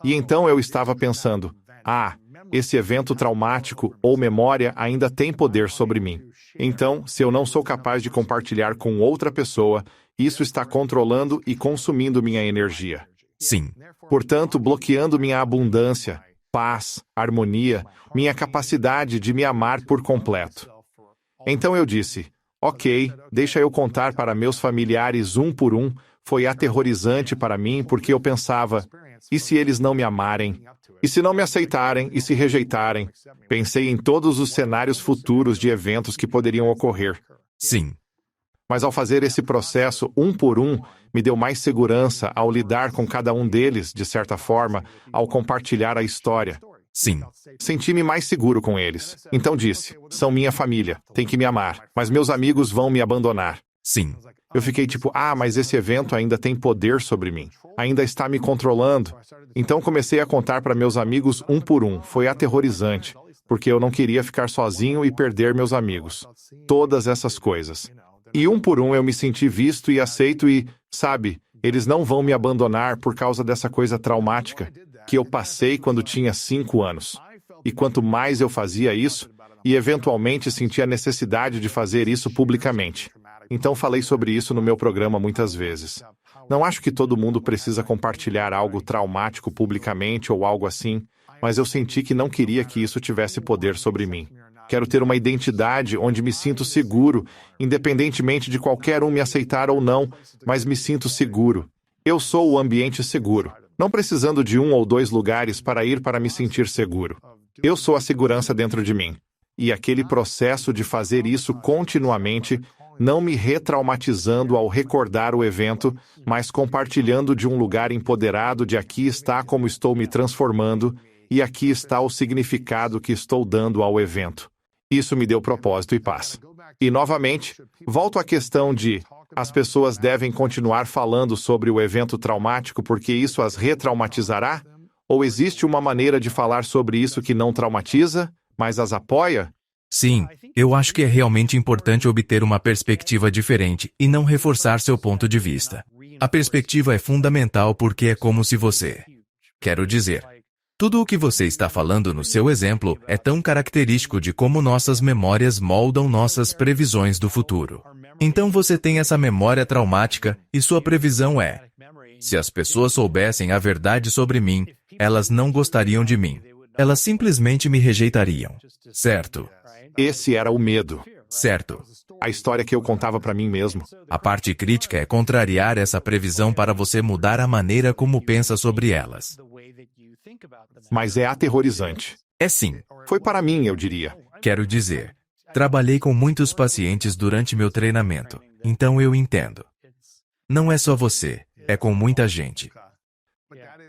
E então eu estava pensando, esse evento traumático ou memória ainda tem poder sobre mim. Então, se eu não sou capaz de compartilhar com outra pessoa, isso está controlando e consumindo minha energia. Sim. Portanto, bloqueando minha abundância, paz, harmonia, minha capacidade de me amar por completo. Então eu disse, ok, deixa eu contar para meus familiares um por um. Foi aterrorizante para mim porque eu pensava, e se eles não me amarem? E se não me aceitarem e se rejeitarem? Pensei em todos os cenários futuros de eventos que poderiam ocorrer. Sim. Mas ao fazer esse processo um por um, me deu mais segurança ao lidar com cada um deles, de certa forma, ao compartilhar a história. Sim. Senti-me mais seguro com eles. Então disse, são minha família, tem que me amar, mas meus amigos vão me abandonar. Sim. Eu fiquei tipo, mas esse evento ainda tem poder sobre mim. Ainda está me controlando. Então comecei a contar para meus amigos um por um. Foi aterrorizante, porque eu não queria ficar sozinho e perder meus amigos. Todas essas coisas. E um por um eu me senti visto e aceito e, sabe, eles não vão me abandonar por causa dessa coisa traumática que eu passei quando tinha 5 anos. E quanto mais eu fazia isso, e eventualmente senti a necessidade de fazer isso publicamente. Então falei sobre isso no meu programa muitas vezes. Não acho que todo mundo precisa compartilhar algo traumático publicamente ou algo assim, mas eu senti que não queria que isso tivesse poder sobre mim. Quero ter uma identidade onde me sinto seguro, independentemente de qualquer um me aceitar ou não, mas me sinto seguro. Eu sou o ambiente seguro, não precisando de 1 ou 2 lugares para ir para me sentir seguro. Eu sou a segurança dentro de mim. E aquele processo de fazer isso continuamente, não me retraumatizando ao recordar o evento, mas compartilhando de um lugar empoderado de aqui está como estou me transformando, e aqui está o significado que estou dando ao evento. Isso me deu propósito e paz. E, novamente, volto à questão de as pessoas devem continuar falando sobre o evento traumático porque isso as retraumatizará? Ou existe uma maneira de falar sobre isso que não traumatiza, mas as apoia? Sim, eu acho que é realmente importante obter uma perspectiva diferente e não reforçar seu ponto de vista. A perspectiva é fundamental porque é como se você... Quero dizer, tudo o que você está falando no seu exemplo é tão característico de como nossas memórias moldam nossas previsões do futuro. Então você tem essa memória traumática e sua previsão é: se as pessoas soubessem a verdade sobre mim, elas não gostariam de mim. Elas simplesmente me rejeitariam. Certo? Esse era o medo. Certo. A história que eu contava para mim mesmo. A parte crítica é contrariar essa previsão para você mudar a maneira como pensa sobre elas. Mas é aterrorizante. É sim. Foi para mim, eu diria. Quero dizer, trabalhei com muitos pacientes durante meu treinamento, então eu entendo. Não é só você, é com muita gente.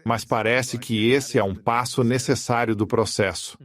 Mas parece que esse é um passo necessário do processo.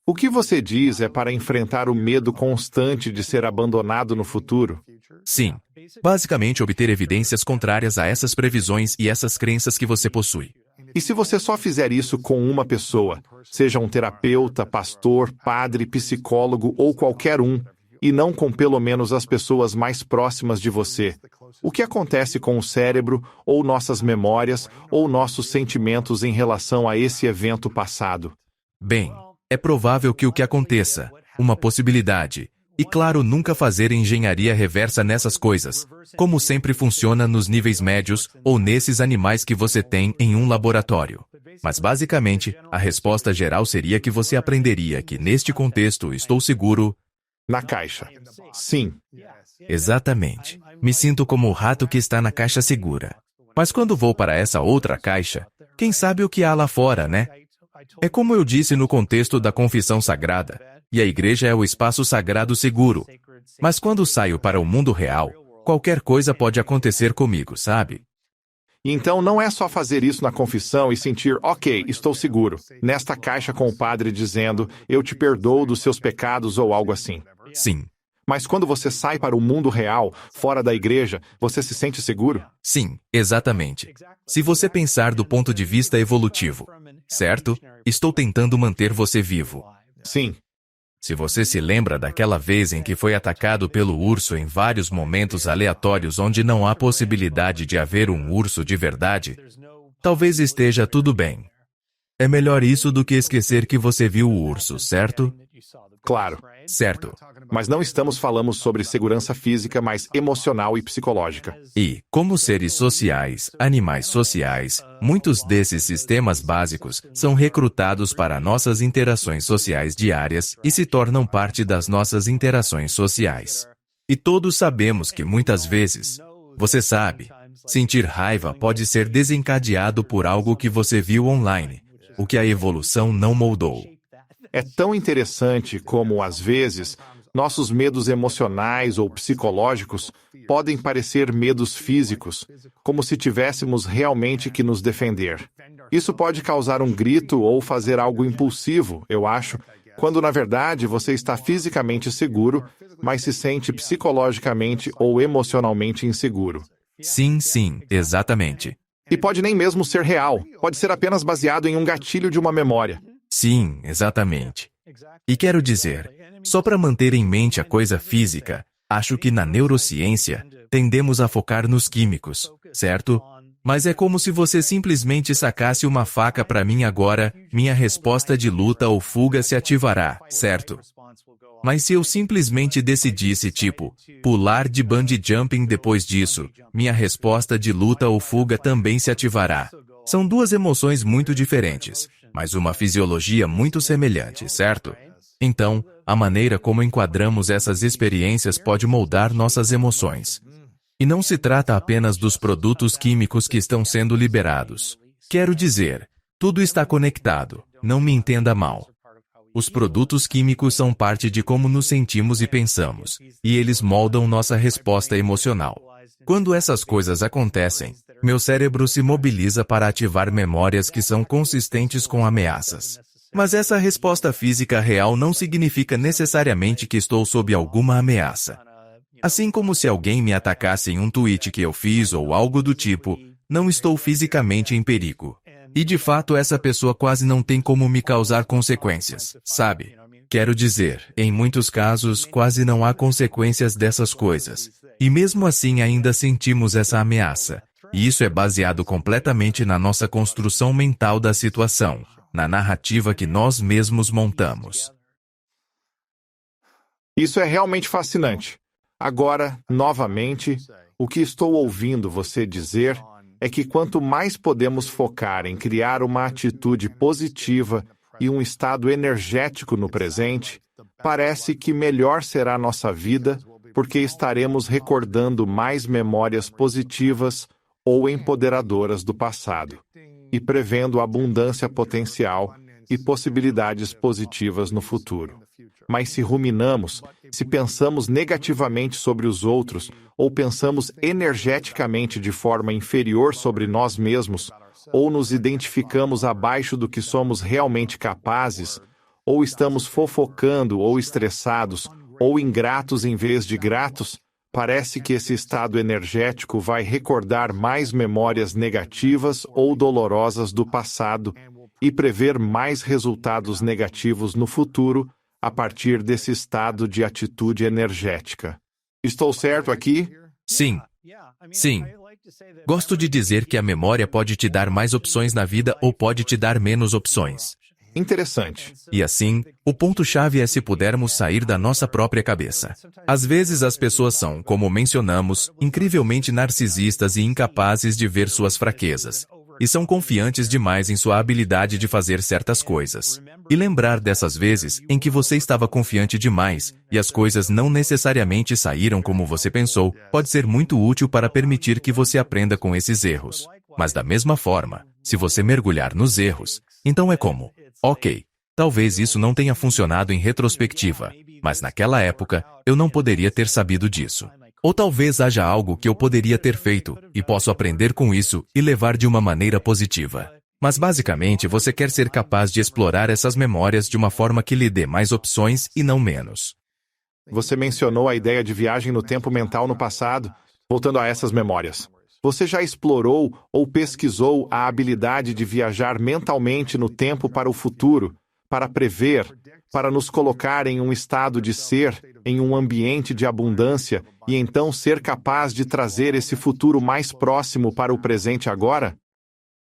O que você diz é para enfrentar o medo constante de ser abandonado no futuro? Sim. Basicamente obter evidências contrárias a essas previsões e essas crenças que você possui. E se você só fizer isso com uma pessoa, seja um terapeuta, pastor, padre, psicólogo ou qualquer um, e não com pelo menos as pessoas mais próximas de você, o que acontece com o cérebro, ou nossas memórias, ou nossos sentimentos em relação a esse evento passado? Bem, é provável que o que aconteça, uma possibilidade, e claro, nunca fazer engenharia reversa nessas coisas, como sempre funciona nos níveis médios ou nesses animais que você tem em um laboratório. Mas basicamente, a resposta geral seria que você aprenderia que neste contexto estou seguro. Na caixa. Sim. Exatamente. Me sinto como o rato que está na caixa segura. Mas quando vou para essa outra caixa, quem sabe o que há lá fora, né? É como eu disse no contexto da confissão sagrada, e a igreja é o espaço sagrado seguro. Mas quando saio para o mundo real, qualquer coisa pode acontecer comigo, sabe? Então não é só fazer isso na confissão e sentir, ok, estou seguro, nesta caixa com o padre dizendo, eu te perdoo dos seus pecados ou algo assim. Sim. Mas quando você sai para o mundo real, fora da igreja, você se sente seguro? Sim, exatamente. Se você pensar do ponto de vista evolutivo, certo? Estou tentando manter você vivo. Sim. Se você se lembra daquela vez em que foi atacado pelo urso em vários momentos aleatórios onde não há possibilidade de haver um urso de verdade, talvez esteja tudo bem. É melhor isso do que esquecer que você viu o urso, certo? Claro. Certo. Mas não estamos falando sobre segurança física, mas emocional e psicológica. E, como seres sociais, animais sociais, muitos desses sistemas básicos são recrutados para nossas interações sociais diárias e se tornam parte das nossas interações sociais. E todos sabemos que muitas vezes, você sabe, sentir raiva pode ser desencadeado por algo que você viu online, o que a evolução não moldou. É tão interessante como, às vezes, nossos medos emocionais ou psicológicos podem parecer medos físicos, como se tivéssemos realmente que nos defender. Isso pode causar um grito ou fazer algo impulsivo, eu acho, quando na verdade você está fisicamente seguro, mas se sente psicologicamente ou emocionalmente inseguro. Sim, sim, exatamente. E pode nem mesmo ser real, pode ser apenas baseado em um gatilho de uma memória. Sim, exatamente. E quero dizer, só para manter em mente a coisa física, acho que na neurociência, tendemos a focar nos químicos, certo? Mas é como se você simplesmente sacasse uma faca para mim agora, minha resposta de luta ou fuga se ativará, certo? Mas se eu simplesmente decidisse, tipo, pular de bungee jumping depois disso, minha resposta de luta ou fuga também se ativará. São duas emoções muito diferentes, mas uma fisiologia muito semelhante, certo? Então, a maneira como enquadramos essas experiências pode moldar nossas emoções. E não se trata apenas dos produtos químicos que estão sendo liberados. Quero dizer, tudo está conectado, não me entenda mal. Os produtos químicos são parte de como nos sentimos e pensamos, e eles moldam nossa resposta emocional. Quando essas coisas acontecem, meu cérebro se mobiliza para ativar memórias que são consistentes com ameaças. Mas essa resposta física real não significa necessariamente que estou sob alguma ameaça. Assim como se alguém me atacasse em um tweet que eu fiz ou algo do tipo, não estou fisicamente em perigo. E de fato essa pessoa quase não tem como me causar consequências, sabe? Quero dizer, em muitos casos quase não há consequências dessas coisas. E mesmo assim ainda sentimos essa ameaça. E isso é baseado completamente na nossa construção mental da situação, na narrativa que nós mesmos montamos. Isso é realmente fascinante. Agora, novamente, o que estou ouvindo você dizer é que quanto mais podemos focar em criar uma atitude positiva e um estado energético no presente, parece que melhor será a nossa vida, porque estaremos recordando mais memórias positivas ou empoderadoras do passado, e prevendo abundância potencial e possibilidades positivas no futuro. Mas se ruminamos, se pensamos negativamente sobre os outros, ou pensamos energeticamente de forma inferior sobre nós mesmos, ou nos identificamos abaixo do que somos realmente capazes, ou estamos fofocando ou estressados, ou ingratos em vez de gratos, parece que esse estado energético vai recordar mais memórias negativas ou dolorosas do passado e prever mais resultados negativos no futuro a partir desse estado de atitude energética. Estou certo aqui? Sim. Sim. Gosto de dizer que a memória pode te dar mais opções na vida ou pode te dar menos opções. Interessante. E assim, o ponto-chave é se pudermos sair da nossa própria cabeça. Às vezes as pessoas são, como mencionamos, incrivelmente narcisistas e incapazes de ver suas fraquezas. E são confiantes demais em sua habilidade de fazer certas coisas. E lembrar dessas vezes em que você estava confiante demais e as coisas não necessariamente saíram como você pensou, pode ser muito útil para permitir que você aprenda com esses erros. Mas da mesma forma, se você mergulhar nos erros, então é como, ok, talvez isso não tenha funcionado em retrospectiva, mas naquela época eu não poderia ter sabido disso. Ou talvez haja algo que eu poderia ter feito, e posso aprender com isso e levar de uma maneira positiva. Mas basicamente você quer ser capaz de explorar essas memórias de uma forma que lhe dê mais opções e não menos. Você mencionou a ideia de viagem no tempo mental no passado, voltando a essas memórias. Você já explorou ou pesquisou a habilidade de viajar mentalmente no tempo para o futuro, para prever, para nos colocar em um estado de ser, em um ambiente de abundância, e então ser capaz de trazer esse futuro mais próximo para o presente agora?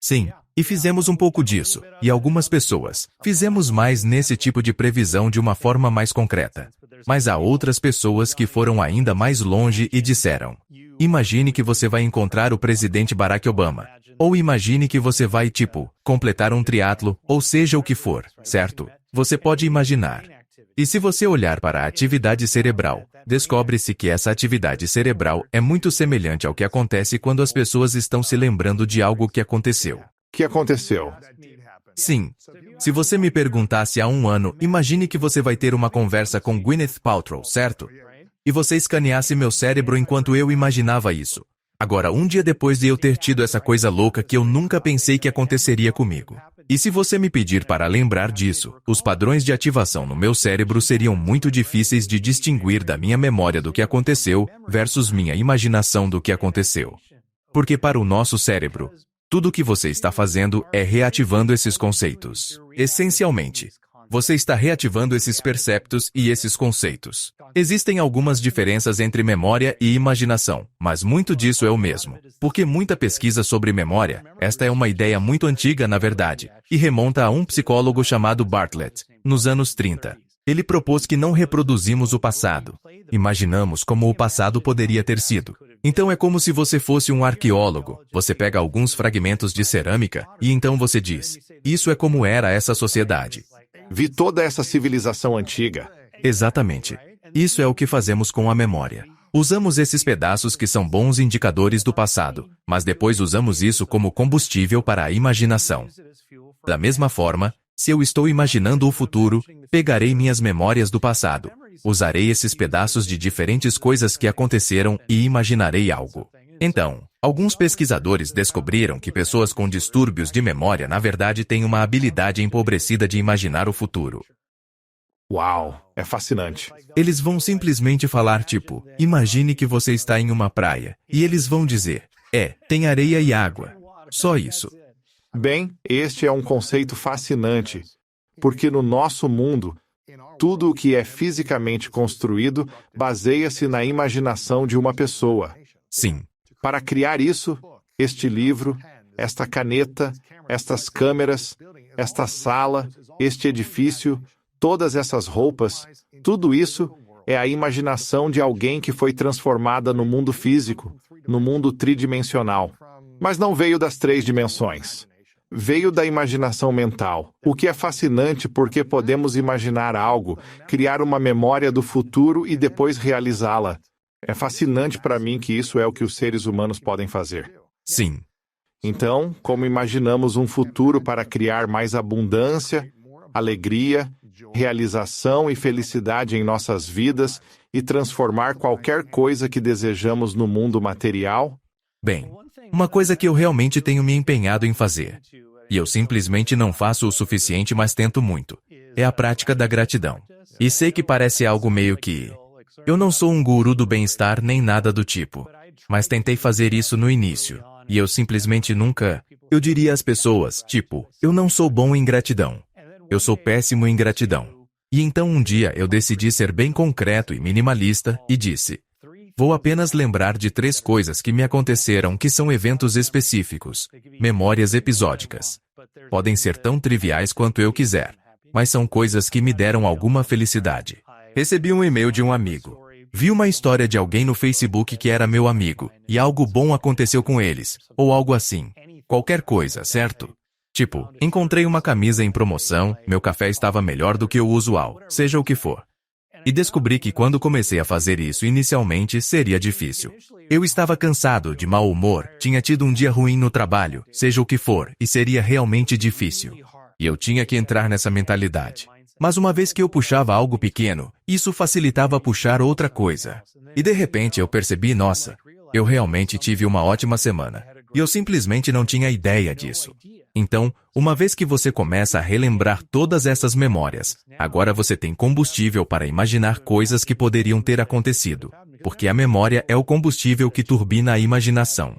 Sim, e fizemos um pouco disso, e algumas pessoas fizemos mais nesse tipo de previsão de uma forma mais concreta. Mas há outras pessoas que foram ainda mais longe e disseram: imagine que você vai encontrar o presidente Barack Obama. Ou imagine que você vai, completar um triatlo, ou seja o que for, certo? Você pode imaginar. E se você olhar para a atividade cerebral, descobre-se que essa atividade cerebral é muito semelhante ao que acontece quando as pessoas estão se lembrando de algo que aconteceu. Que aconteceu? Sim. Se você me perguntasse há um ano, imagine que você vai ter uma conversa com Gwyneth Paltrow, certo? E você escaneasse meu cérebro enquanto eu imaginava isso. Agora, um dia depois de eu ter tido essa coisa louca que eu nunca pensei que aconteceria comigo. E se você me pedir para lembrar disso, os padrões de ativação no meu cérebro seriam muito difíceis de distinguir da minha memória do que aconteceu versus minha imaginação do que aconteceu. Porque para o nosso cérebro, tudo o que você está fazendo é reativando esses conceitos. Essencialmente, você está reativando esses perceptos e esses conceitos. Existem algumas diferenças entre memória e imaginação, mas muito disso é o mesmo. Porque muita pesquisa sobre memória, esta é uma ideia muito antiga na verdade, e remonta a um psicólogo chamado Bartlett, nos anos 30. Ele propôs que não reproduzimos o passado. Imaginamos como o passado poderia ter sido. Então é como se você fosse um arqueólogo. Você pega alguns fragmentos de cerâmica e então você diz: isso é como era essa sociedade. Vi toda essa civilização antiga. Exatamente. Isso é o que fazemos com a memória. Usamos esses pedaços que são bons indicadores do passado, mas depois usamos isso como combustível para a imaginação. Da mesma forma, se eu estou imaginando o futuro, pegarei minhas memórias do passado, usarei esses pedaços de diferentes coisas que aconteceram e imaginarei algo. Então, alguns pesquisadores descobriram que pessoas com distúrbios de memória na verdade têm uma habilidade empobrecida de imaginar o futuro. Uau, é fascinante. Eles vão simplesmente falar imagine que você está em uma praia, e eles vão dizer, tem areia e água. Só isso. Bem, este é um conceito fascinante, porque no nosso mundo, tudo o que é fisicamente construído baseia-se na imaginação de uma pessoa. Sim. Para criar isso, este livro, esta caneta, estas câmeras, esta sala, este edifício, todas essas roupas, tudo isso é a imaginação de alguém que foi transformada no mundo físico, no mundo tridimensional. Mas não veio das 3 dimensões. Veio da imaginação mental, o que é fascinante porque podemos imaginar algo, criar uma memória do futuro e depois realizá-la. É fascinante para mim que isso é o que os seres humanos podem fazer. Sim. Então, como imaginamos um futuro para criar mais abundância, alegria, realização e felicidade em nossas vidas e transformar qualquer coisa que desejamos no mundo material? Bem, uma coisa que eu realmente tenho me empenhado em fazer, e eu simplesmente não faço o suficiente, mas tento muito, é a prática da gratidão. E sei que parece algo meio que... Eu não sou um guru do bem-estar nem nada do tipo, mas tentei fazer isso no início, e eu simplesmente nunca... Eu diria às pessoas, eu não sou bom em gratidão. Eu sou péssimo em gratidão. E então um dia eu decidi ser bem concreto e minimalista e disse: vou apenas lembrar de 3 coisas que me aconteceram que são eventos específicos, memórias episódicas. Podem ser tão triviais quanto eu quiser, mas são coisas que me deram alguma felicidade. Recebi um e-mail de um amigo. Vi uma história de alguém no Facebook que era meu amigo, e algo bom aconteceu com eles, ou algo assim. Qualquer coisa, certo? Encontrei uma camisa em promoção, meu café estava melhor do que o usual, seja o que for. E descobri que quando comecei a fazer isso inicialmente seria difícil. Eu estava cansado, de mau humor, tinha tido um dia ruim no trabalho, seja o que for, e seria realmente difícil. E eu tinha que entrar nessa mentalidade. Mas uma vez que eu puxava algo pequeno, isso facilitava puxar outra coisa. E de repente eu percebi, nossa, eu realmente tive uma ótima semana. E eu simplesmente não tinha ideia disso. Então, uma vez que você começa a relembrar todas essas memórias, agora você tem combustível para imaginar coisas que poderiam ter acontecido, porque a memória é o combustível que turbina a imaginação.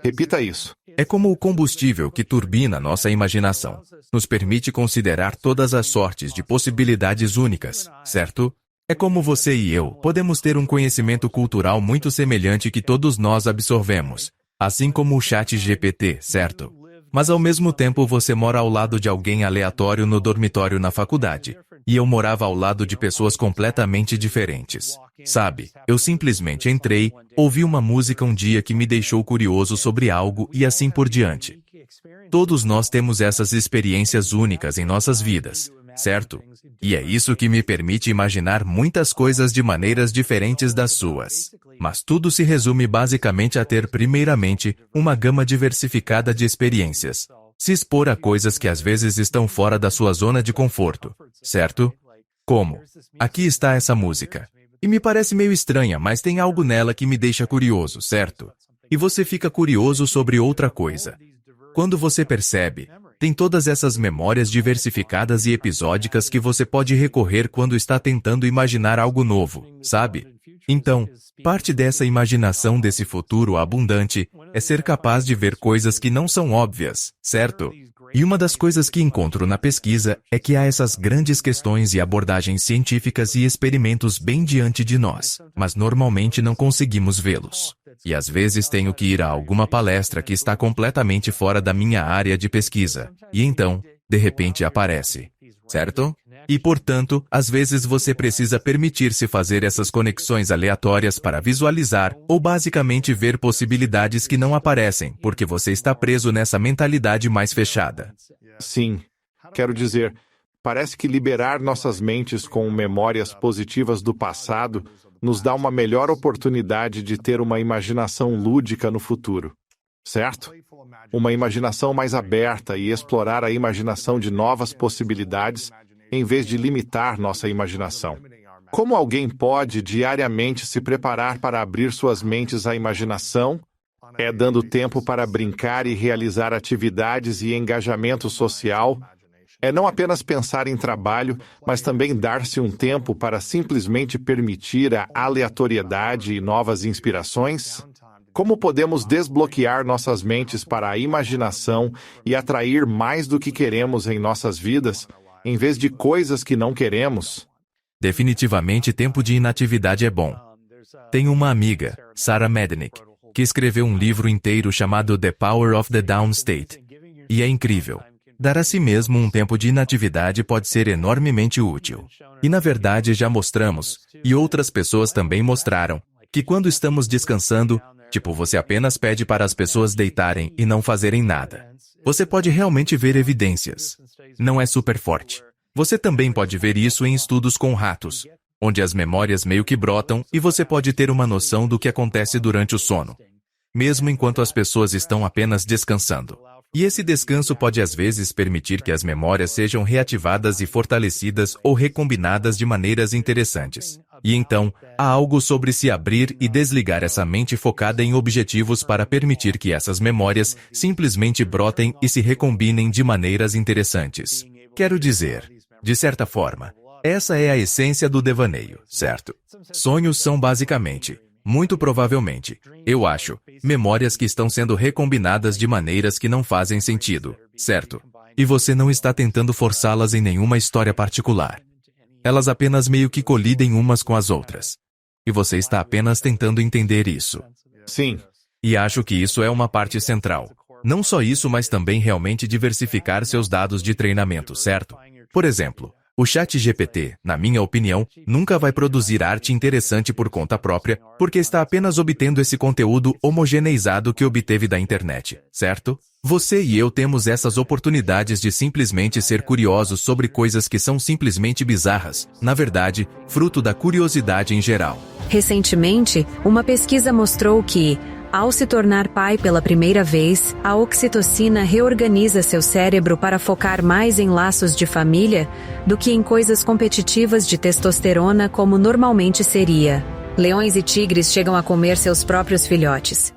Repita isso. É como o combustível que turbina nossa imaginação. Nos permite considerar todas as sortes de possibilidades únicas, certo? É como você e eu podemos ter um conhecimento cultural muito semelhante que todos nós absorvemos, assim como o ChatGPT, certo? Mas ao mesmo tempo você mora ao lado de alguém aleatório no dormitório na faculdade. E eu morava ao lado de pessoas completamente diferentes. Sabe, eu simplesmente entrei, ouvi uma música um dia que me deixou curioso sobre algo e assim por diante. Todos nós temos essas experiências únicas em nossas vidas, certo? E é isso que me permite imaginar muitas coisas de maneiras diferentes das suas. Mas tudo se resume basicamente a ter, primeiramente, uma gama diversificada de experiências. Se expor a coisas que às vezes estão fora da sua zona de conforto, certo? Como? Aqui está essa música. E me parece meio estranha, mas tem algo nela que me deixa curioso, certo? E você fica curioso sobre outra coisa. Quando você percebe, tem todas essas memórias diversificadas e episódicas que você pode recorrer quando está tentando imaginar algo novo, sabe? Então, parte dessa imaginação desse futuro abundante é ser capaz de ver coisas que não são óbvias, certo? E uma das coisas que encontro na pesquisa é que há essas grandes questões e abordagens científicas e experimentos bem diante de nós, mas normalmente não conseguimos vê-los. E às vezes tenho que ir a alguma palestra que está completamente fora da minha área de pesquisa, e então, de repente aparece, certo? E portanto, às vezes você precisa permitir-se fazer essas conexões aleatórias para visualizar, ou basicamente ver possibilidades que não aparecem, porque você está preso nessa mentalidade mais fechada. Sim, quero dizer, parece que liberar nossas mentes com memórias positivas do passado nos dá uma melhor oportunidade de ter uma imaginação lúdica no futuro, certo? Uma imaginação mais aberta e explorar a imaginação de novas possibilidades em vez de limitar nossa imaginação. Como alguém pode diariamente se preparar para abrir suas mentes à imaginação? É dando tempo para brincar e realizar atividades e engajamento social. É não apenas pensar em trabalho, mas também dar-se um tempo para simplesmente permitir a aleatoriedade e novas inspirações? Como podemos desbloquear nossas mentes para a imaginação e atrair mais do que queremos em nossas vidas, em vez de coisas que não queremos? Definitivamente tempo de inatividade é bom. Tenho uma amiga, Sarah Mednick, que escreveu um livro inteiro chamado The Power of the Downstate. E é incrível. Dar a si mesmo um tempo de inatividade pode ser enormemente útil. E na verdade já mostramos, e outras pessoas também mostraram, que quando estamos descansando, você apenas pede para as pessoas deitarem e não fazerem nada. Você pode realmente ver evidências. Não é super forte. Você também pode ver isso em estudos com ratos, onde as memórias meio que brotam e você pode ter uma noção do que acontece durante o sono, mesmo enquanto as pessoas estão apenas descansando. E esse descanso pode às vezes permitir que as memórias sejam reativadas e fortalecidas ou recombinadas de maneiras interessantes. E então, há algo sobre se abrir e desligar essa mente focada em objetivos para permitir que essas memórias simplesmente brotem e se recombinem de maneiras interessantes. Quero dizer, de certa forma, essa é a essência do devaneio, certo? Sonhos são basicamente, muito provavelmente, eu acho, memórias que estão sendo recombinadas de maneiras que não fazem sentido, certo? E você não está tentando forçá-las em nenhuma história particular. Elas apenas meio que colidem umas com as outras. E você está apenas tentando entender isso. Sim. E acho que isso é uma parte central. Não só isso, mas também realmente diversificar seus dados de treinamento, certo? Por exemplo, o ChatGPT, na minha opinião, nunca vai produzir arte interessante por conta própria, porque está apenas obtendo esse conteúdo homogeneizado que obteve da internet, certo? Você e eu temos essas oportunidades de simplesmente ser curiosos sobre coisas que são simplesmente bizarras, na verdade, fruto da curiosidade em geral. Recentemente, uma pesquisa mostrou que, ao se tornar pai pela primeira vez, a oxitocina reorganiza seu cérebro para focar mais em laços de família do que em coisas competitivas de testosterona como normalmente seria. Leões e tigres chegam a comer seus próprios filhotes.